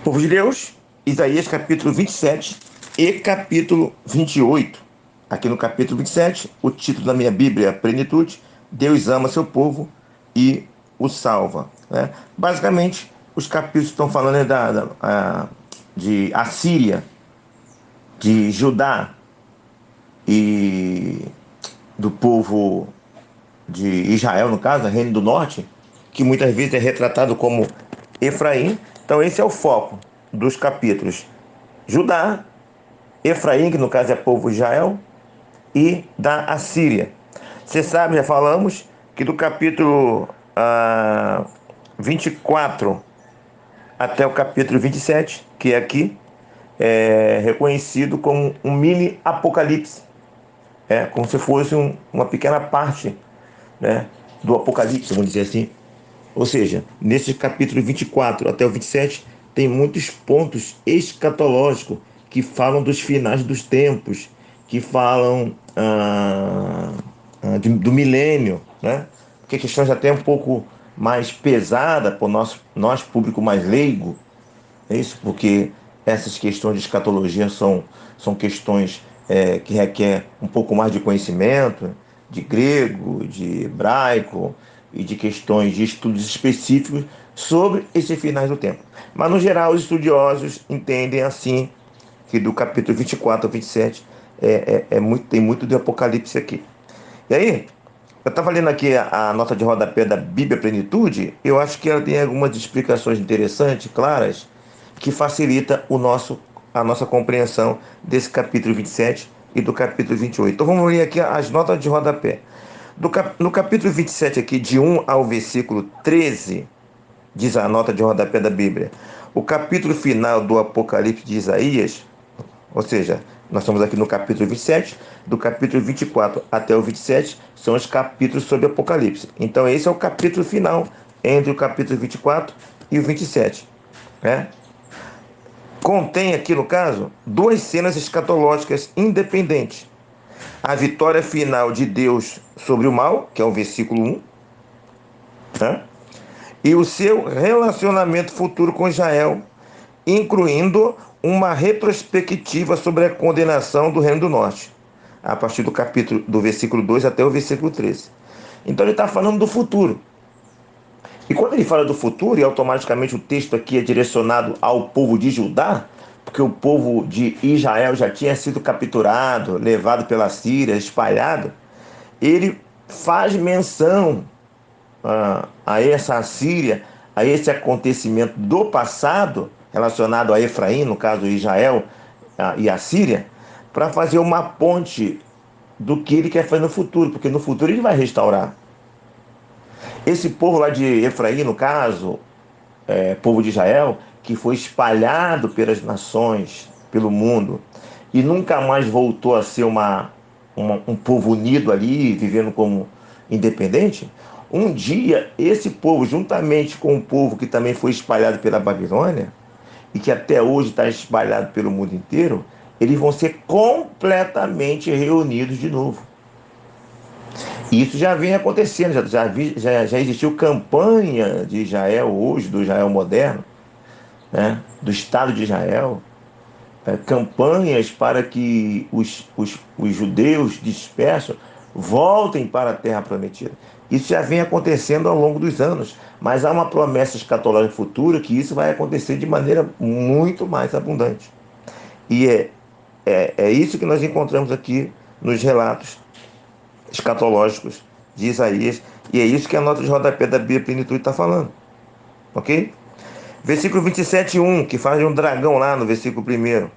Povo de Deus, Isaías capítulo 27 e capítulo 28. Aqui no capítulo 27, o título da minha Bíblia é Plenitude, Deus ama seu povo e o salva. Né? Basicamente, os capítulos estão falando de Assíria, de Judá e do povo de Israel, no caso, Reino do Norte, que muitas vezes é retratado como Efraim. Então, esse é o foco dos capítulos: Judá, Efraim, que no caso é povo de Israel, e da Assíria. Você sabe, já falamos, que do capítulo 24 até o capítulo 27, que é aqui, é reconhecido como um mini apocalipse. É como se fosse uma pequena parte, né, do apocalipse, vamos dizer assim. Ou seja, nesse capítulo 24 até o 27, tem muitos pontos escatológicos que falam dos finais dos tempos, que falam do milênio, né? Porque questões até um pouco mais pesadas para o nosso público mais leigo, é isso, porque essas questões de escatologia são questões que requer um pouco mais de conhecimento, de grego, de hebraico e de questões de estudos específicos sobre esses finais do tempo. Mas, no geral, os estudiosos entendem assim, que do capítulo 24 ao 27 tem muito de Apocalipse aqui. E aí, eu estava lendo aqui a nota de rodapé da Bíblia Plenitude, eu acho que ela tem algumas explicações interessantes, claras, que facilita a nossa compreensão desse capítulo 27 e do capítulo 28. Então vamos ler aqui as notas de rodapé. No capítulo 27 aqui, de 1 ao versículo 13, diz a nota de rodapé da Bíblia: o capítulo final do Apocalipse de Isaías, ou seja, nós estamos aqui no capítulo 27, do capítulo 24 até o 27, são os capítulos sobre Apocalipse. Então, esse é o capítulo final, entre o capítulo 24 e o 27. Né? Contém aqui, no caso, duas cenas escatológicas independentes. A vitória final de Deus sobre o mal, que é o versículo 1, né? E o seu relacionamento futuro com Israel, incluindo uma retrospectiva sobre a condenação do Reino do Norte, a partir do versículo 2 até o versículo 13. Então ele está falando do futuro. E quando ele fala do futuro, e automaticamente o texto aqui é direcionado ao povo de Judá, porque o povo de Israel já tinha sido capturado, levado pela Síria, espalhado, ele faz menção a essa Síria, a esse acontecimento do passado, relacionado a Efraim, no caso Israel e a Síria, para fazer uma ponte do que ele quer fazer no futuro, porque no futuro ele vai restaurar. Esse povo lá de Efraim, no caso, povo de Israel, que foi espalhado pelas nações, pelo mundo, e nunca mais voltou a ser um povo unido ali, vivendo como independente, um dia esse povo, juntamente com o povo que também foi espalhado pela Babilônia, e que até hoje está espalhado pelo mundo inteiro, eles vão ser completamente reunidos de novo. E isso já vem acontecendo, já existiu campanha de Israel hoje, do Israel moderno, né, do Estado de Israel, campanhas para que os judeus dispersos voltem para a Terra Prometida. Isso já vem acontecendo ao longo dos anos, mas há uma promessa escatológica futura que isso vai acontecer de maneira muito mais abundante. E é isso que nós encontramos aqui nos relatos escatológicos de Isaías, e é isso que a nota de rodapé da Bíblia Plenitude está falando. Ok? Versículo 27, 1, que fala de um dragão lá no versículo 1.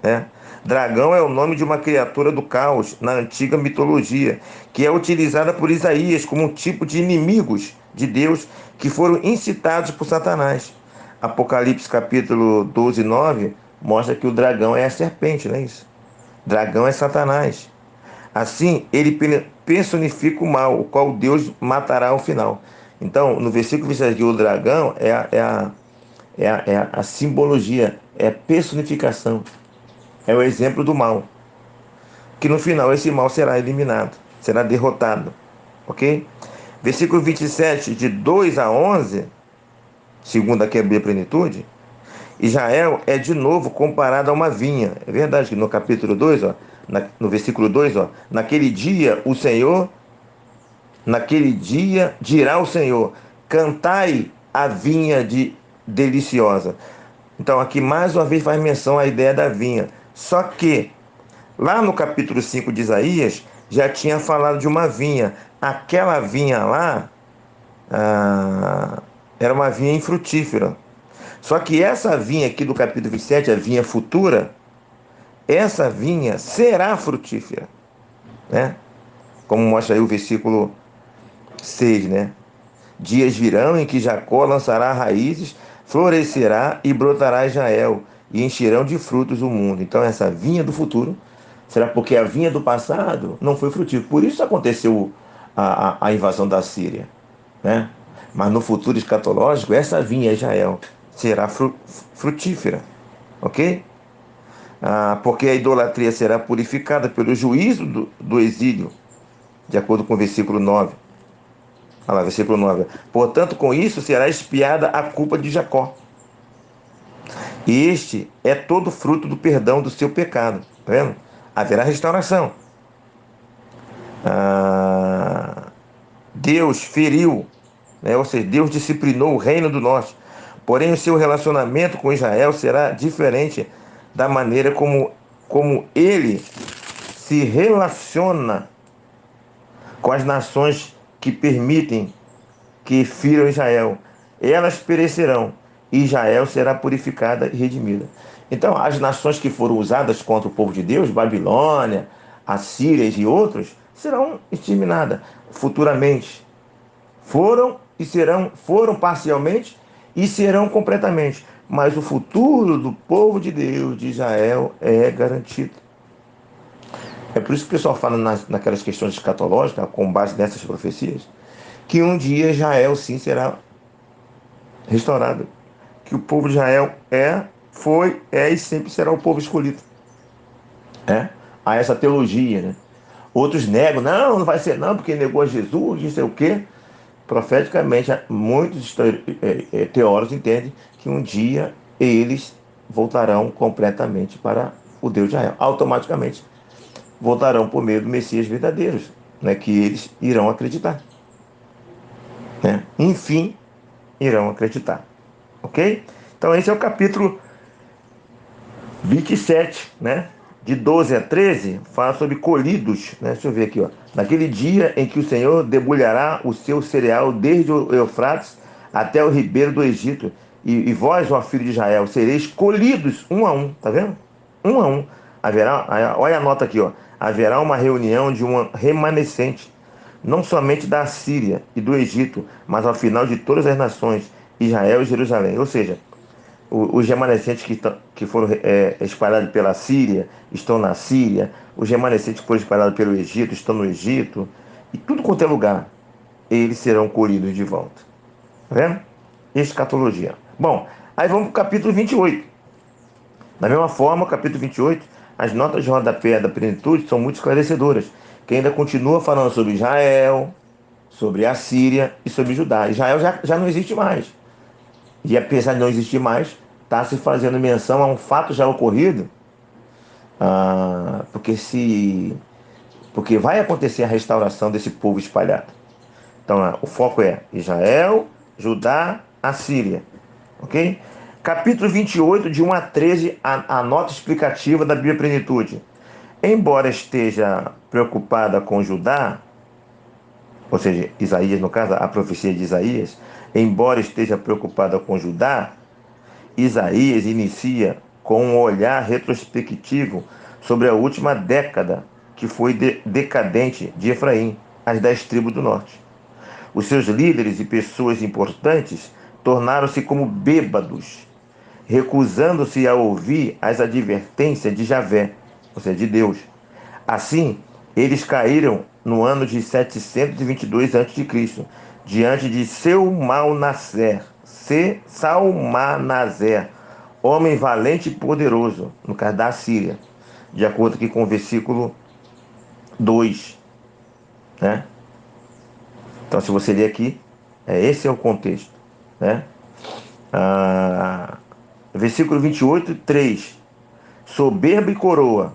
Né? Dragão é o nome de uma criatura do caos na antiga mitologia, que é utilizada por Isaías como um tipo de inimigos de Deus que foram incitados por Satanás. Apocalipse capítulo 12, 9 mostra que o dragão é a serpente, não é isso? Dragão é Satanás. Assim, ele personifica o mal, o qual Deus matará ao final. Então, no versículo 27, o dragão é a simbologia, é a personificação, é o exemplo do mal. Que no final esse mal será eliminado, será derrotado. Ok? Versículo 27, de 2 a 11, segundo a Bíblia Plenitude, Israel é de novo comparado a uma vinha. É verdade que no capítulo 2, ó, no versículo 2, ó, naquele dia dirá o Senhor, cantai a vinha deliciosa. Então aqui mais uma vez faz menção à ideia da vinha. Só que lá no capítulo 5 de Isaías já tinha falado de uma vinha. Aquela vinha lá era uma vinha infrutífera. Só que essa vinha aqui do capítulo 27, a vinha futura, essa vinha será frutífera, né? Como mostra aí o versículo 6, né? Dias virão em que Jacó lançará raízes, florescerá e brotará Israel, e encherão de frutos o mundo. Então essa vinha do futuro será porque a vinha do passado não foi frutífera. Por isso aconteceu a invasão da Síria, né? Mas no futuro escatológico, essa vinha Israel será frutífera, ok? Porque a idolatria será purificada pelo juízo do exílio, de acordo com o versículo 9. Olha lá, versículo 9. Portanto, com isso será expiada a culpa de Jacó. E este é todo fruto do perdão do seu pecado. Tá vendo? Haverá restauração. Ah, Deus feriu, né? Ou seja, Deus disciplinou o reino do norte. Porém, o seu relacionamento com Israel será diferente da maneira como ele se relaciona com as nações que permitem que firam Israel. Elas perecerão, e Israel será purificada e redimida. Então, as nações que foram usadas contra o povo de Deus, Babilônia, Assírias e outros, serão exterminadas futuramente. Foram parcialmente e serão completamente. Mas o futuro do povo de Deus, de Israel, é garantido. É por isso que o pessoal fala naquelas questões escatológicas, com base nessas profecias, que um dia Israel sim será restaurado. Que o povo de Israel foi, e sempre será o povo escolhido. Né? Há essa teologia, né? Outros negam, não vai ser não, porque negou a Jesus, não sei o quê. Profeticamente, muitos teólogos entendem que um dia eles voltarão completamente para o Deus de Israel. Automaticamente voltarão por meio do Messias verdadeiros, né? Que eles irão acreditar. Né? Enfim, irão acreditar. Ok? Então esse é o capítulo 27, né? De 12 a 13, fala sobre colhidos, né? Deixa eu ver aqui, ó. Naquele dia em que o Senhor debulhará o seu cereal desde o Eufrates até o ribeiro do Egito, e vós, ó filho de Israel, sereis colhidos um a um, tá vendo? Um a um. Olha a nota aqui, ó. Haverá uma reunião de um remanescente, não somente da Síria e do Egito, mas ao final de todas as nações, Israel e Jerusalém. Ou seja, os remanescentes que foram espalhados pela Síria estão na Síria, os remanescentes que foram espalhados pelo Egito estão no Egito, e tudo quanto é lugar, eles serão colhidos de volta. Tá vendo? Escatologia. Bom, aí vamos para o capítulo 28. Da mesma forma, o capítulo 28, as notas de rodapé da plenitude são muito esclarecedoras, que ainda continua falando sobre Israel, sobre a Síria e sobre Judá. Israel já não existe mais. E apesar de não existir mais, está se fazendo menção a um fato já ocorrido, porque vai acontecer a restauração desse povo espalhado. Então, o foco é Israel, Judá, Assíria. Ok? Capítulo 28, de 1 a 13, a nota explicativa da Bíblia Plenitude. Embora esteja preocupada com Judá, ou seja, Isaías, no caso, a profecia de Isaías, embora esteja preocupada com Judá, Isaías inicia com um olhar retrospectivo sobre a última década que foi decadente de Efraim, as 10 tribos do norte. Os seus líderes e pessoas importantes tornaram-se como bêbados, recusando-se a ouvir as advertências de Javé, ou seja, de Deus. Assim, eles caíram no ano de 722 a.C., diante de Salmanaser, homem valente e poderoso, no caso da Síria, de acordo aqui com o versículo 2, né? Então, se você ler aqui, esse é o contexto, né? Versículo 28, 3. Soberba e coroa.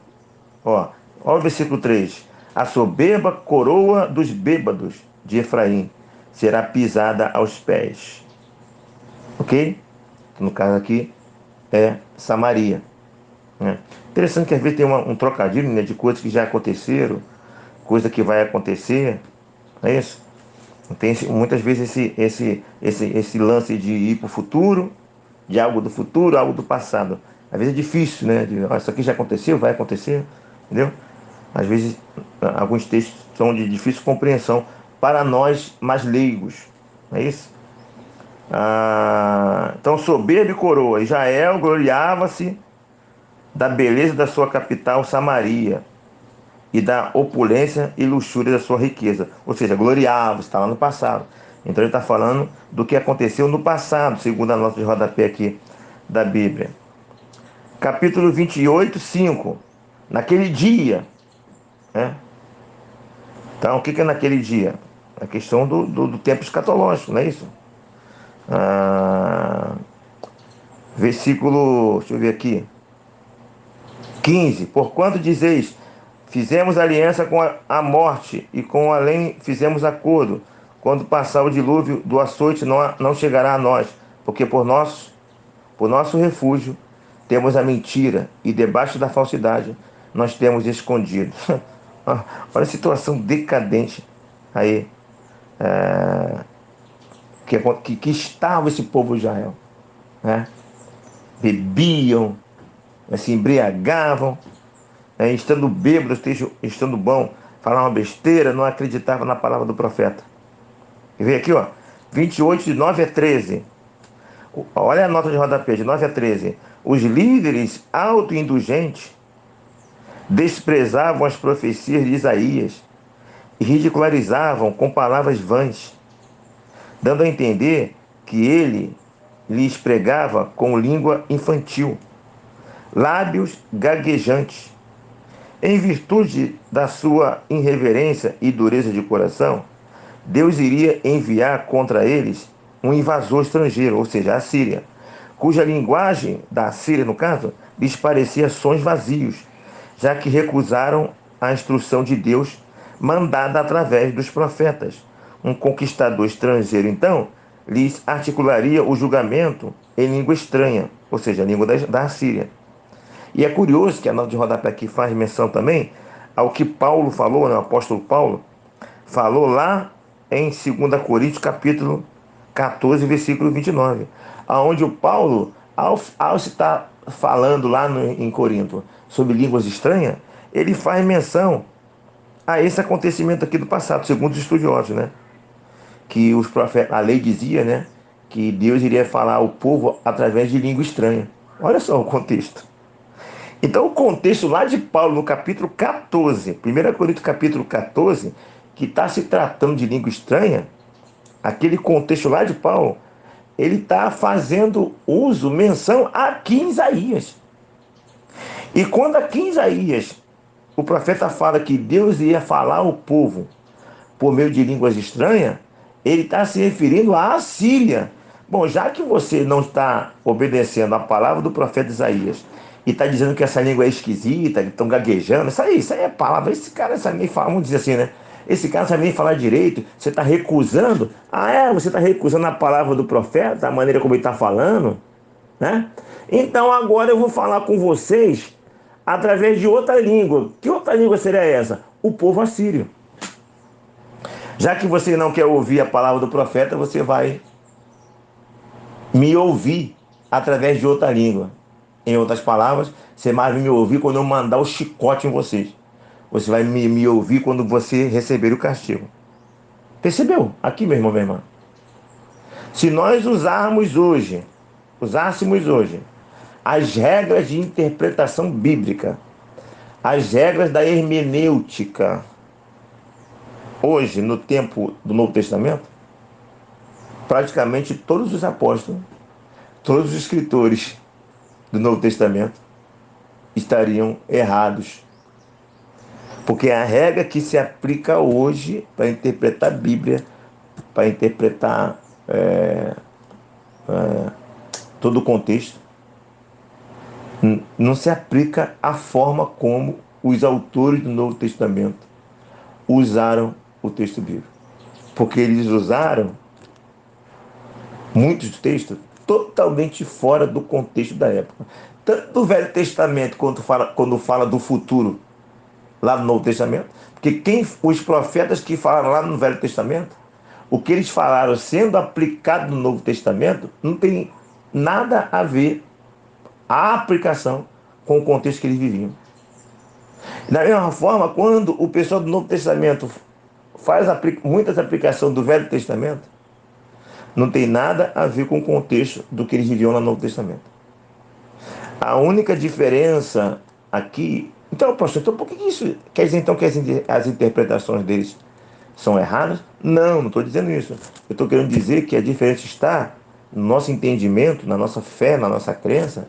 Ó o versículo 3. A soberba coroa dos bêbados de Efraim será pisada aos pés. Ok? No caso aqui é Samaria. Né? Interessante que às vezes tem um trocadilho, né, de coisas que já aconteceram, coisa que vai acontecer. Não é isso? Tem muitas vezes esse lance de ir para o futuro, de algo do futuro, algo do passado. Às vezes é difícil, né? Isso aqui já aconteceu, vai acontecer, entendeu? Às vezes alguns textos são de difícil compreensão para nós mais leigos, não é isso? Então, soberba e coroa. Israel gloriava-se da beleza da sua capital Samaria e da opulência e luxúria da sua riqueza. Ou seja, gloriava, está lá no passado. Então ele está falando do que aconteceu no passado, segundo a nota de rodapé aqui da Bíblia. Capítulo 28, 5. Naquele dia, né? Então, o que é naquele dia? A questão do tempo escatológico, não é isso? Versículo, deixa eu ver aqui, 15. Porquanto dizeis, fizemos aliança com a morte, e com o além fizemos acordo. Quando passar o dilúvio do açoite, não chegará a nós, porque por nosso refúgio temos a mentira, e debaixo da falsidade nós temos escondido. Olha a situação decadente aí, que estava esse povo de Israel, né? Bebiam, se embriagavam, estando bêbados, estando bom, falavam uma besteira, não acreditavam na palavra do profeta. E vem aqui, ó, 28, de 9 a 13. Olha a nota de rodapé, de 9 a 13. Os líderes autoindulgentes desprezavam as profecias de Isaías e ridicularizavam com palavras vãs, dando a entender que ele lhes pregava com língua infantil, lábios gaguejantes. Em virtude da sua irreverência e dureza de coração, Deus iria enviar contra eles um invasor estrangeiro, ou seja, a Síria, cuja linguagem da Síria, no caso, lhes parecia sons vazios, já que recusaram a instrução de Deus mandada através dos profetas. Um conquistador estrangeiro, então, lhes articularia o julgamento em língua estranha, ou seja, a língua da Síria. E é curioso que a nota de rodapé aqui faz menção também ao que Paulo falou, né, o apóstolo Paulo, falou lá em 2 Coríntios, capítulo 14, versículo 29, aonde o Paulo, ao estar falando lá em Corinto sobre línguas estranhas, ele faz menção a esse acontecimento aqui do passado, segundo os estudiosos, né? Que os profetas, a lei dizia, né, que Deus iria falar ao povo através de língua estranha. Olha só o contexto. Então, o contexto lá de Paulo, no capítulo 14, 1 Coríntios capítulo 14, que está se tratando de língua estranha, aquele contexto lá de Paulo, ele está fazendo uso, menção aqui em Isaías. E quando aqui em Isaías, o profeta fala que Deus ia falar ao povo por meio de línguas estranhas, ele está se referindo à Assíria. Bom, já que você não está obedecendo a palavra do profeta Isaías e está dizendo que essa língua é esquisita, que estão gaguejando, isso aí é palavra. Esse cara sabe nem falar, vamos dizer assim, né? Esse cara sabe nem falar direito, você está recusando. Você está recusando a palavra do profeta, a maneira como ele está falando, né? Então agora eu vou falar com vocês através de outra língua. Que outra língua seria essa? O povo assírio. Já que você não quer ouvir a palavra do profeta, você vai me ouvir através de outra língua. Em outras palavras, você mais vai me ouvir quando eu mandar o chicote em vocês. Você vai me ouvir quando você receber o castigo. Percebeu? Aqui, meu irmão, minha irmã. Se nós usássemos hoje as regras de interpretação bíblica, as regras da hermenêutica, hoje, no tempo do Novo Testamento, praticamente todos os apóstolos, todos os escritores do Novo Testamento estariam errados. Porque a regra que se aplica hoje para interpretar a Bíblia, para interpretar todo o contexto, Não se aplica à forma como os autores do Novo Testamento usaram o texto bíblico. Porque eles usaram muitos textos totalmente fora do contexto da época. Tanto do Velho Testamento quando fala do futuro lá no Novo Testamento, porque os profetas que falaram lá no Velho Testamento, o que eles falaram sendo aplicado no Novo Testamento, não tem nada a ver a aplicação com o contexto que eles viviam. Da mesma forma, quando o pessoal do Novo Testamento faz muitas aplicações do Velho Testamento, não tem nada a ver com o contexto do que eles viviam lá no Novo Testamento. A única diferença aqui. Então, pastor, então por que isso quer dizer então que as interpretações deles são erradas? Não estou dizendo isso. Eu estou querendo dizer que a diferença está no nosso entendimento, na nossa fé, na nossa crença,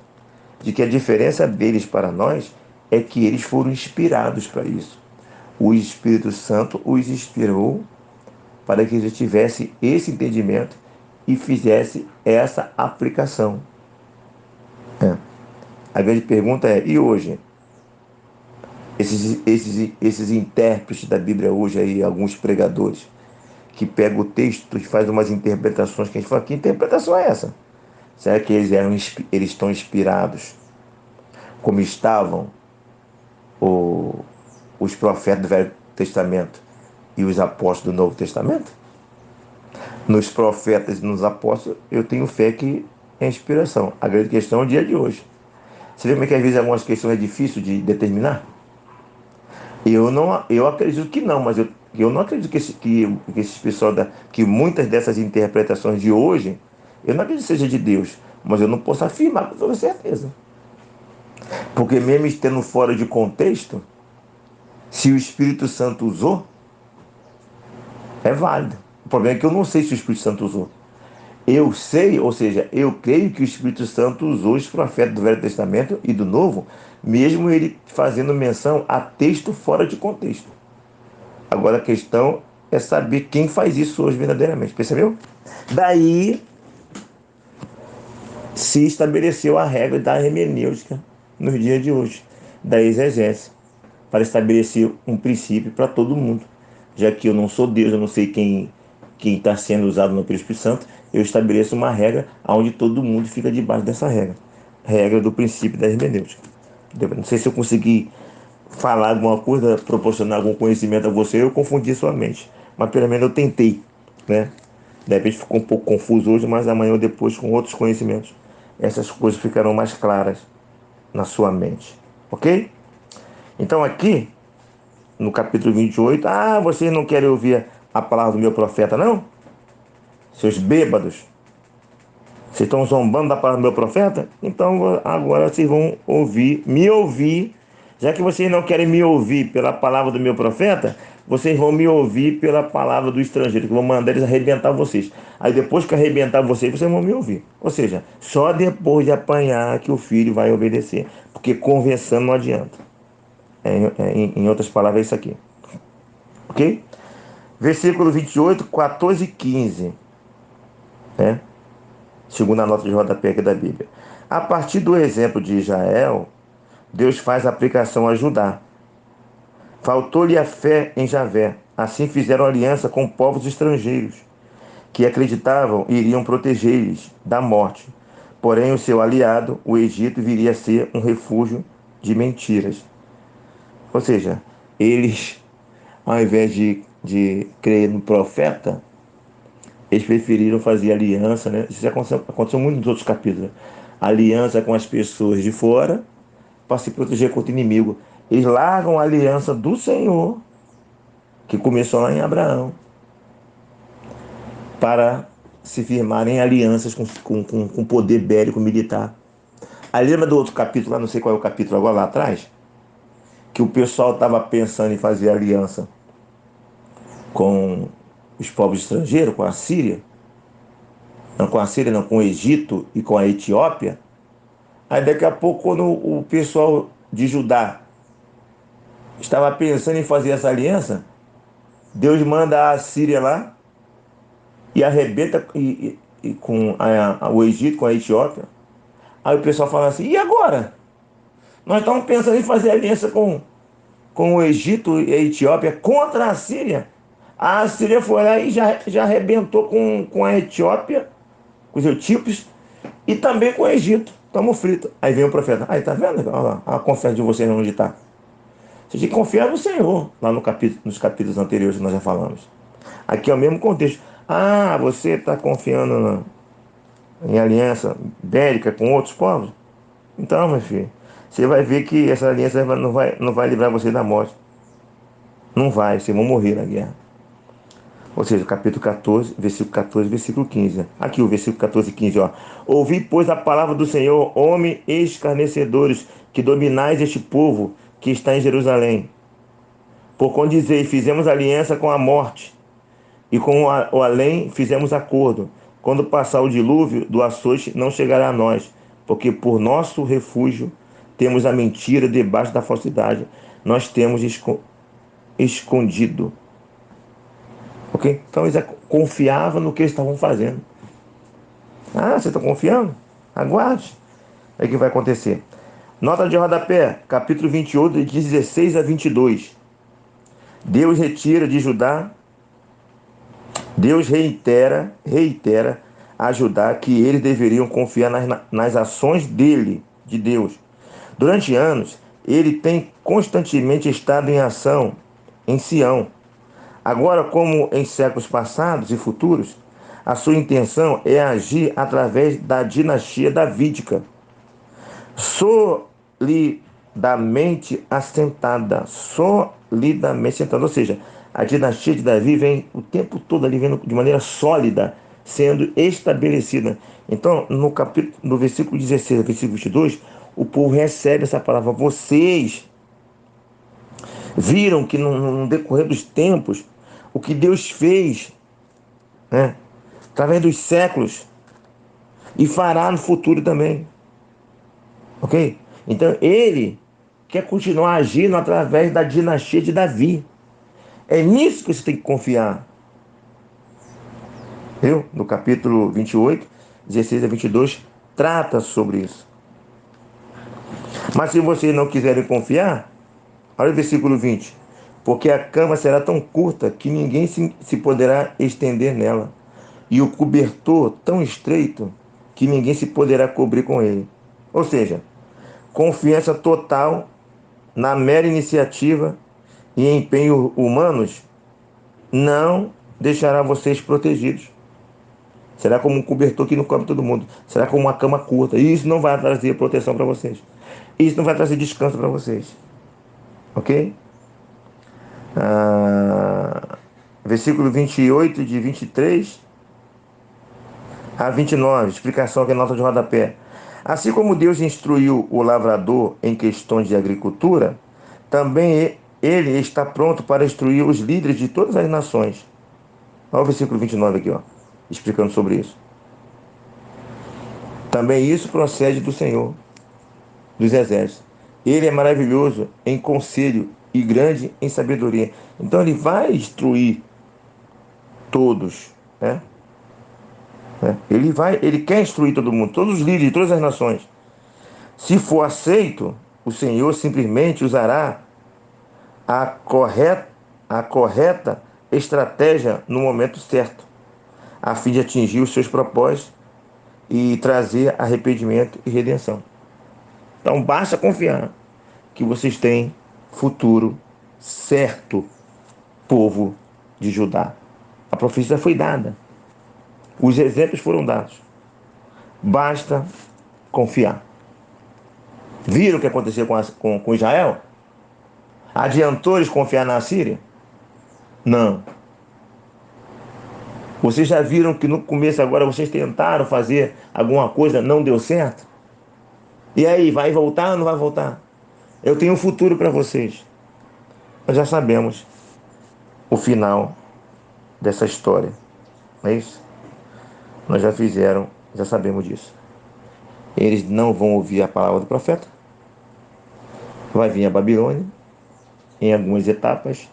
de que a diferença deles para nós é que eles foram inspirados para isso. O Espírito Santo os inspirou para que eles tivessem esse entendimento e fizesse essa aplicação. A grande pergunta é, e hoje? Esses intérpretes da Bíblia hoje aí, alguns pregadores, que pegam o texto e fazem umas interpretações que a gente fala, que interpretação é essa? Será que eles estão inspirados como estavam os profetas do Velho Testamento e os apóstolos do Novo Testamento? Nos profetas e nos apóstolos, eu tenho fé que é inspiração. A grande questão é o dia de hoje. Você vê como é que às vezes algumas questões é difícil de determinar? Eu acredito que não, mas eu não acredito que esses pessoal que muitas dessas interpretações de hoje, eu não acredito que seja de Deus, mas eu não posso afirmar com toda certeza. Porque mesmo estando fora de contexto, se o Espírito Santo usou, é válido. O problema é que eu não sei se o Espírito Santo usou. Eu sei, ou seja, eu creio que o Espírito Santo usou os profetas do Velho Testamento e do Novo, mesmo ele fazendo menção a texto fora de contexto. Agora a questão é saber quem faz isso hoje verdadeiramente, percebeu? Daí se estabeleceu a regra da hermenêutica nos dias de hoje, da exegese, para estabelecer um princípio para todo mundo. Já que eu não sou Deus, eu não sei quem está sendo usado no Espírito Santo, eu estabeleço uma regra onde todo mundo fica debaixo dessa regra. Regra do princípio da hermenêutica. Não sei se eu consegui falar alguma coisa, proporcionar algum conhecimento a você, eu confundi sua mente. Mas pelo menos eu tentei, né? De repente ficou um pouco confuso hoje, mas amanhã ou depois, com outros conhecimentos, essas coisas ficarão mais claras na sua mente. Ok? Então aqui, no capítulo 28, vocês não querem ouvir a palavra do meu profeta, não? Seus bêbados. Vocês estão zombando da palavra do meu profeta? Então agora vocês vão me ouvir. Já que vocês não querem me ouvir pela palavra do meu profeta, vocês vão me ouvir pela palavra do estrangeiro, que vão mandar eles arrebentar vocês. Aí depois que arrebentar vocês vão me ouvir. Ou seja, só depois de apanhar que o filho vai obedecer. Porque conversando não adianta. Em outras palavras, é isso aqui. Ok? Versículo 28, 14 e 15. Né? Segundo a nota de rodapé aqui da Bíblia. A partir do exemplo de Israel, Deus faz a aplicação a Judá. Faltou-lhe a fé em Javé. Assim fizeram aliança com povos estrangeiros, que acreditavam iriam proteger-lhes da morte. Porém, o seu aliado, o Egito, viria a ser um refúgio de mentiras. Ou seja, eles, ao invés de crer no profeta, eles preferiram fazer aliança, né? Isso aconteceu muito nos outros capítulos. Aliança com as pessoas de fora para se proteger contra o inimigo. Eles largam a aliança do Senhor, que começou lá em Abraão, para se firmarem alianças com poder bélico militar. Aí lembra do outro capítulo, lá não sei qual é o capítulo agora lá atrás, que o pessoal estava pensando em fazer aliança com os povos estrangeiros, com a Síria, não com a Síria, não, com o Egito e com a Etiópia. Aí daqui a pouco, quando o pessoal de Judá estava pensando em fazer essa aliança, Deus manda a Síria lá e arrebenta com o Egito, com a Etiópia. Aí o pessoal fala assim, e agora? Nós estamos pensando em fazer aliança com o Egito e a Etiópia contra a Síria. A Síria foi lá e já arrebentou com a Etiópia, com os etíopes, e também com o Egito. Estamos fritos. Aí vem o profeta. Aí, tá vendo? Olha lá, a confiança de vocês onde está. Você tem que confiar no Senhor, lá no nos capítulos anteriores que nós já falamos. Aqui é o mesmo contexto. Ah, você está confiando em aliança bélica com outros povos? Então, meu filho, você vai ver que essa aliança não vai livrar você da morte. Não vai, vocês vão morrer na guerra. Ou seja, capítulo 14, versículo 14, versículo 15. Aqui o versículo 14 e 15, ó. Ouvi, pois, a palavra do Senhor, homens escarnecedores, que dominais este povo que está em Jerusalém. Por quando dizei, fizemos aliança com a morte, e com o além fizemos acordo. Quando passar o dilúvio do açoite, não chegará a nós, porque por nosso refúgio temos a mentira debaixo da falsidade. Nós temos escondido. Ok? Então eles confiavam no que eles estavam fazendo. Ah, você está confiando? Aguarde. É o que vai acontecer. Nota de rodapé, capítulo 28, de 16 a 22. Deus retira de Judá, Deus reitera a Judá que eles deveriam confiar nas ações dele, de Deus. Durante anos, ele tem constantemente estado em ação em Sião. Agora, como em séculos passados e futuros, a sua intenção é agir através da dinastia davídica, solidamente assentada, ou seja, a dinastia de Davi vem o tempo todo ali vendo de maneira sólida, sendo estabelecida. Então, no versículo 16 versículo 22, o povo recebe essa palavra. Vocês viram que no decorrer dos tempos, o que Deus fez, né, através dos séculos, e fará no futuro também. Ok? Então ele quer continuar agindo através da dinastia de Davi. É nisso que você tem que confiar. Viu? No capítulo 28, 16 a 22, trata sobre isso. Mas se vocês não quiserem confiar, olha o versículo 20. Porque a cama será tão curta que ninguém se poderá estender nela, e o cobertor tão estreito que ninguém se poderá cobrir com ele. Ou seja, confiança total na mera iniciativa e empenho humanos não deixará vocês protegidos. Será como um cobertor que não cobre todo mundo. Será como uma cama curta. E isso não vai trazer proteção para vocês. Isso não vai trazer descanso para vocês. Ok? Versículo 28 de 23 a 29. Explicação aqui na nota de rodapé. Assim como Deus instruiu o lavrador em questões de agricultura, também ele está pronto para instruir os líderes de todas as nações. Olha o versículo 29 aqui, ó, explicando sobre isso. Também isso procede do Senhor dos Exércitos. Ele é maravilhoso em conselho e grande em sabedoria. Então ele vai instruir todos, né? Ele quer instruir todo mundo, todos os líderes de todas as nações. Se for aceito, o Senhor simplesmente usará a correta, a correta estratégia no momento certo, a fim de atingir os seus propósitos e trazer arrependimento e redenção. Então basta confiar que vocês têm futuro certo, povo de Judá. A profecia foi dada, os exemplos foram dados. Basta confiar. Viram o que aconteceu com Israel? Adiantou eles confiar na Síria? Não. Vocês já viram que no começo agora vocês tentaram fazer alguma coisa, não deu certo? E aí, vai voltar ou não vai voltar? Eu tenho um futuro para vocês. Nós já sabemos o final dessa história. Não é isso? Nós já sabemos disso. Eles não vão ouvir a palavra do profeta. Vai vir a Babilônia, em algumas etapas,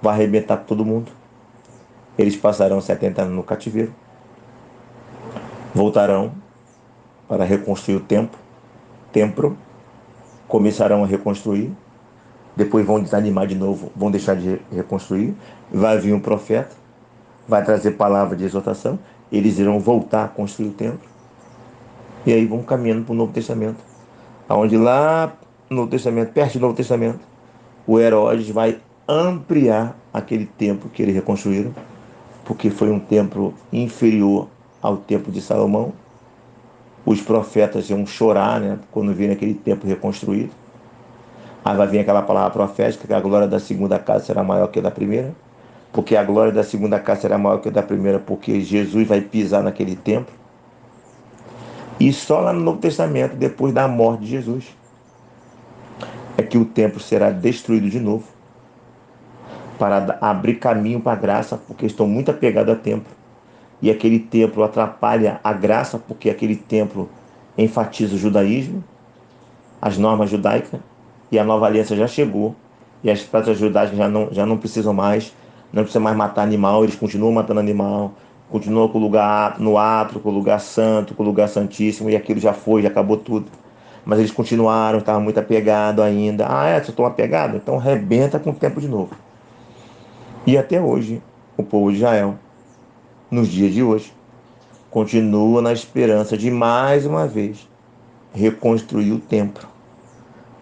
vai arrebentar todo mundo. Eles passarão 70 anos no cativeiro, voltarão para reconstruir o templo, começarão a reconstruir, depois vão desanimar de novo, vão deixar de reconstruir, vai vir um profeta, vai trazer palavra de exortação, eles irão voltar a construir o templo, e aí vão caminhando para o Novo Testamento, onde lá no Novo Testamento, perto do Novo Testamento, o Herodes vai ampliar aquele templo que eles reconstruíram, porque foi um templo inferior ao templo de Salomão. Os profetas iam chorar, né, quando virem aquele templo reconstruído. Aí vai vir aquela palavra profética que a glória da segunda casa será maior que a da primeira, porque a glória da segunda casa será maior que a da primeira, porque Jesus vai pisar naquele templo. E só lá no Novo Testamento, depois da morte de Jesus, é que o templo será destruído de novo, para abrir caminho para a graça, porque estão muito apegados ao templo. E aquele templo atrapalha a graça, porque aquele templo enfatiza o judaísmo, as normas judaicas, e a nova aliança já chegou, e as práticas judaicas já não precisam mais, não precisa mais matar animal, eles continuam matando animal, continuam com o lugar no átrio, com o lugar santo, com o lugar santíssimo, e aquilo já foi, já acabou tudo. Mas eles continuaram, estavam muito apegados ainda. Ah, é? Vocês estão apegados? Então rebenta com o tempo de novo. E até hoje, o povo de Israel, nos dias de hoje, continua na esperança de mais uma vez reconstruir o templo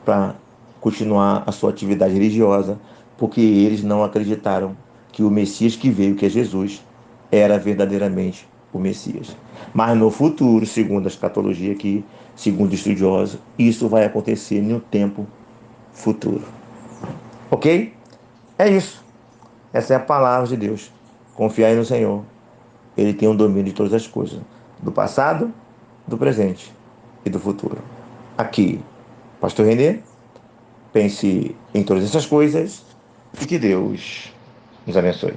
para continuar a sua atividade religiosa, porque eles não acreditaram que o Messias que veio, que é Jesus, era verdadeiramente o Messias. Mas no futuro, segundo a escatologia aqui, segundo estudiosos, isso vai acontecer no tempo futuro. Ok? É isso. Essa é a palavra de Deus. Confiai no Senhor. Ele tem o domínio de todas as coisas, do passado, do presente e do futuro. Aqui, Pastor Renê, pense em todas essas coisas e que Deus nos abençoe.